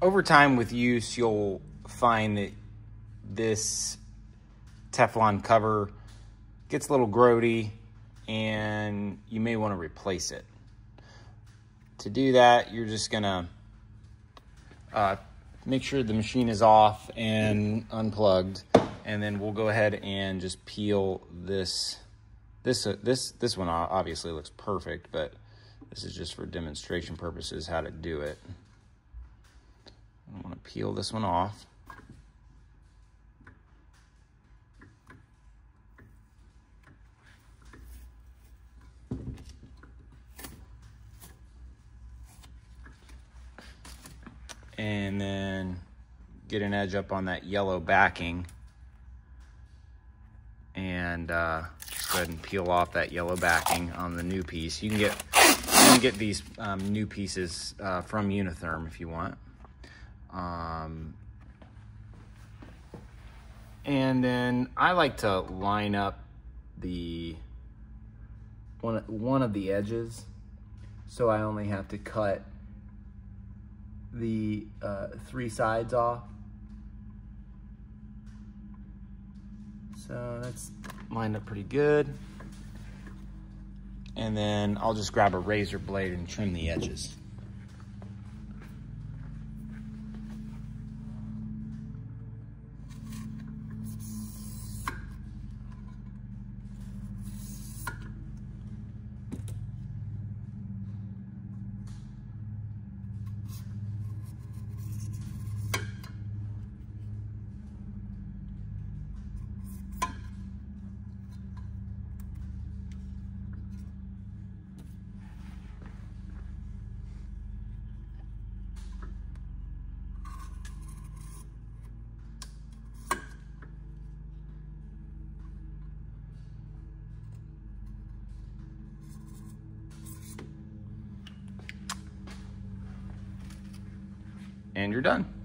over time with use, you'll find that this Teflon cover gets a little grody and you may want to replace it. To do that, you're just gonna make sure the machine is off and unplugged, and then we'll go ahead and just peel this. This one obviously looks perfect, but this is just for demonstration purposes how to do it. I want to peel this one off. And then get an edge up on that yellow backing, and just go ahead and peel off that yellow backing on the new piece. You can get these new pieces from Unitherm if you want. And then I like to line up the one of the edges, so I only have to cut the 3 sides off. So that's lined up pretty good. And then I'll just grab a razor blade and trim the edges. And you're done.